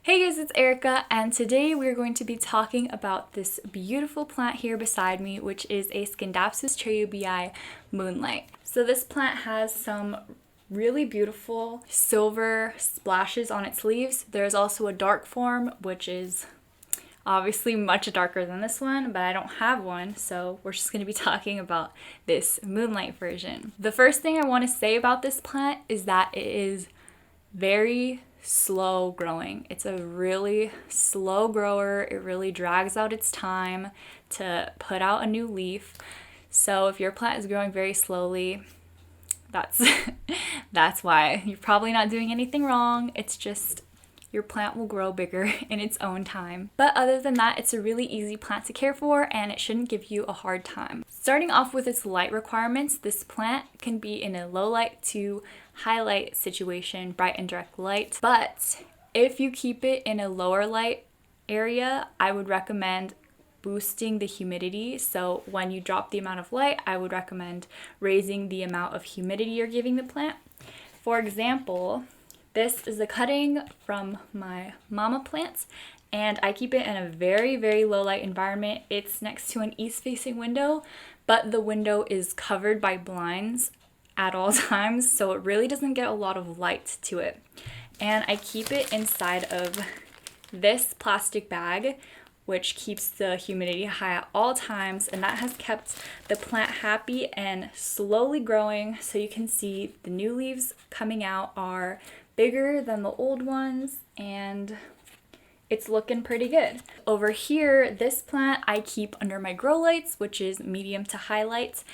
Hey guys, it's Erica, and today we're going to be talking about this beautiful plant here beside me, which is a Scindapsus Treubii Moonlight. So this plant has some really beautiful silver splashes on its leaves. There's also a dark form, which is obviously much darker than this one, but I don't have one, so we're just going to be talking about this Moonlight version. The first thing I want to say about this plant is that it is very slow growing. It's a really slow grower. It really drags out its time to put out a new leaf. So if your plant is growing very slowly, that's why. You're probably not doing anything wrong. It's just your plant will grow bigger in its own time. But other than that, it's a really easy plant to care for and it shouldn't give you a hard time. Starting off with its light requirements, this plant can be in a low light to high light situation, bright and direct light. But if you keep it in a lower light area, I would recommend boosting the humidity. So when you drop the amount of light, I would recommend raising the amount of humidity you're giving the plant. For example, this is a cutting from my mama plants, and I keep it in a very, very low light environment. It's next to an east-facing window, but the window is covered by blinds at all times, so it really doesn't get a lot of light to it. And I keep it inside of this plastic bag, which keeps the humidity high at all times, and that has kept the plant happy and slowly growing. So you can see the new leaves coming out are bigger than the old ones, and it's looking pretty good. Over here, this plant I keep under my grow lights, which is medium to high light,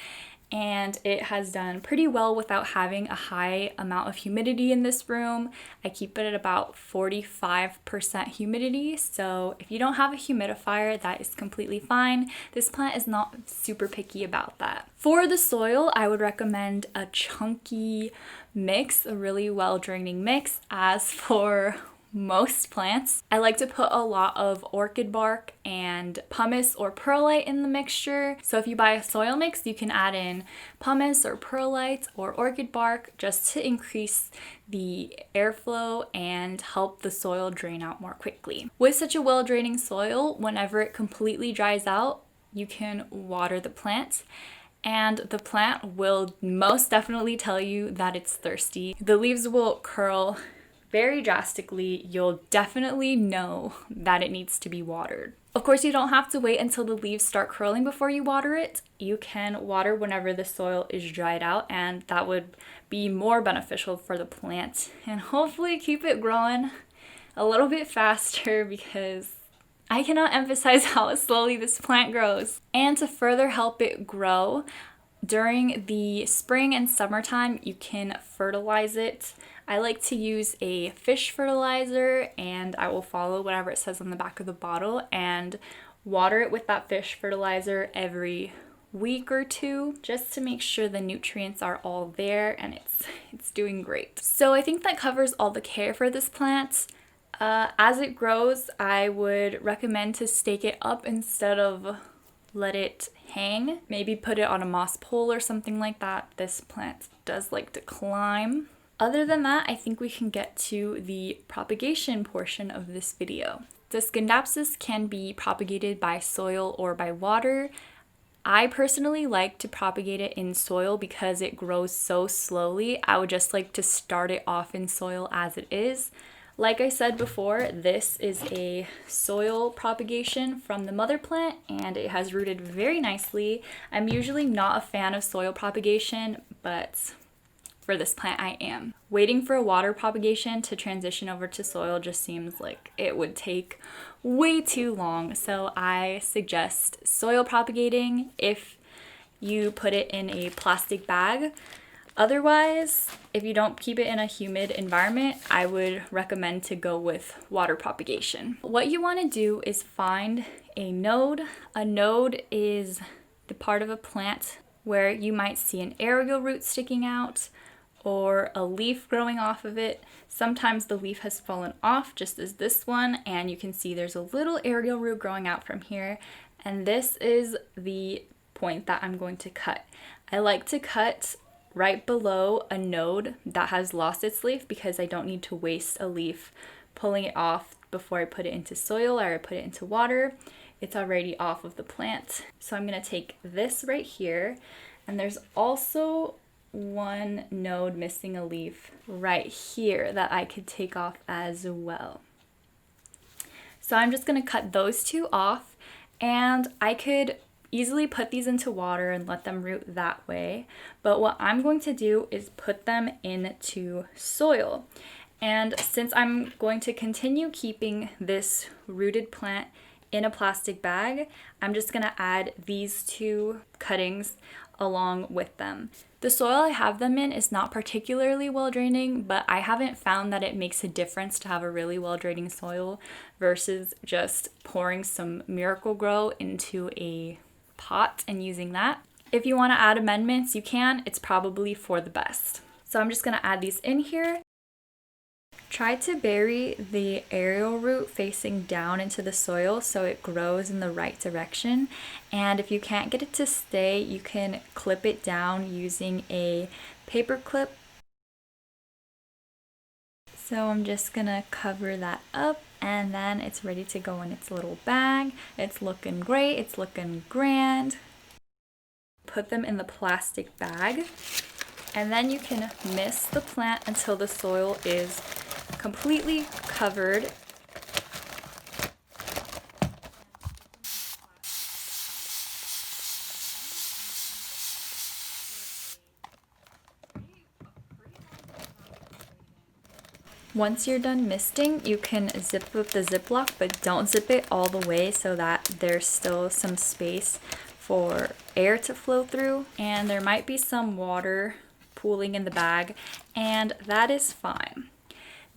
and it has done pretty well without having a high amount of humidity in this room. I keep it at about 45% humidity, so if you don't have a humidifier, that is completely fine. This plant is not super picky about that. For the soil, I would recommend a chunky mix, a really well draining mix. As for most plants, I like to put a lot of orchid bark and pumice or perlite in the mixture. So if you buy a soil mix, you can add in pumice or perlite or orchid bark just to increase the airflow and help the soil drain out more quickly. With such a well draining soil, whenever it completely dries out, you can water the plant, and the plant will most definitely tell you that it's thirsty. The leaves will curl very drastically. You'll definitely know that it needs to be watered. Of course, you don't have to wait until the leaves start curling before you water it. You can water whenever the soil is dried out, and that would be more beneficial for the plant and hopefully keep it growing a little bit faster, because I cannot emphasize how slowly this plant grows. And to further help it grow, during the spring and summertime, you can fertilize it. I like to use a fish fertilizer, and I will follow whatever it says on the back of the bottle and water it with that fish fertilizer every week or two, just to make sure the nutrients are all there and it's doing great. So I think that covers all the care for this plant. As it grows, I would recommend to stake it up instead of let it hang. Maybe put it on a moss pole or something like that. This plant does like to climb. Other than that, I think we can get to the propagation portion of this video. The Scindapsus can be propagated by soil or by water. I personally like to propagate it in soil because it grows so slowly. I would just like to start it off in soil as it is. Like I said before, this is a soil propagation from the mother plant, and it has rooted very nicely. I'm usually not a fan of soil propagation, but for this plant I am. Waiting for a water propagation to transition over to soil just seems like it would take way too long. So I suggest soil propagating if you put it in a plastic bag. Otherwise, if you don't keep it in a humid environment, I would recommend to go with water propagation. What you want to do is find a node. A node is the part of a plant where you might see an aerial root sticking out or a leaf growing off of it. Sometimes the leaf has fallen off, just as this one, and you can see there's a little aerial root growing out from here, and this is the point that I'm going to cut. I like to cut right below a node that has lost its leaf because I don't need to waste a leaf pulling it off before I put it into soil or I put it into water. It's already off of the plant. So I'm gonna take this right here, and there's also one node missing a leaf right here that I could take off as well. So I'm just gonna cut those two off, and I could easily put these into water and let them root that way. But what I'm going to do is put them into soil. And since I'm going to continue keeping this rooted plant in a plastic bag, I'm just gonna add these two cuttings along with them. The soil I have them in is not particularly well draining, but I haven't found that it makes a difference to have a really well draining soil versus just pouring some Miracle-Gro into a pot and using that. If you want to add amendments, you can. It's probably for the best. So I'm just going to add these in here. Try to bury the aerial root facing down into the soil so it grows in the right direction. And if you can't get it to stay, you can clip it down using a paper clip. So I'm just gonna cover that up, and then it's ready to go in its little bag. It's looking great, it's looking grand. Put them in the plastic bag, and then you can mist the plant until the soil is completely covered. Once you're done misting, you can zip up the Ziploc, but don't zip it all the way so that there's still some space for air to flow through. And there might be some water pooling in the bag, and that is fine.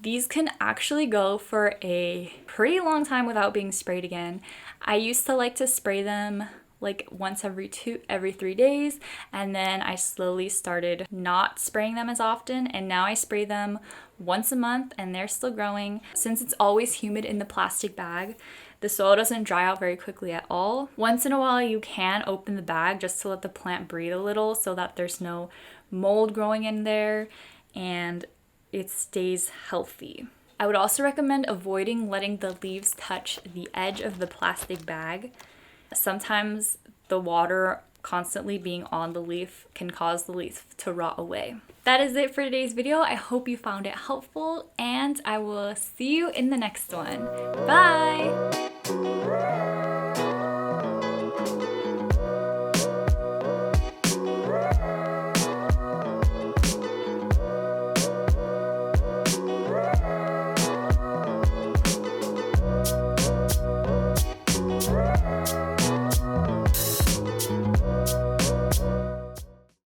These can actually go for a pretty long time without being sprayed again. I used to like to spray them like once every 3 days, and then I slowly started not spraying them as often, and now I spray them once a month and they're still growing. Since it's always humid in the plastic bag, the soil doesn't dry out very quickly at all. Once in a while you can open the bag just to let the plant breathe a little so that there's no mold growing in there and it stays healthy. I would also recommend avoiding letting the leaves touch the edge of the plastic bag. Sometimes the water constantly being on the leaf can cause the leaf to rot away. That is it for today's video. I hope you found it helpful, and I will see you in the next one. Bye!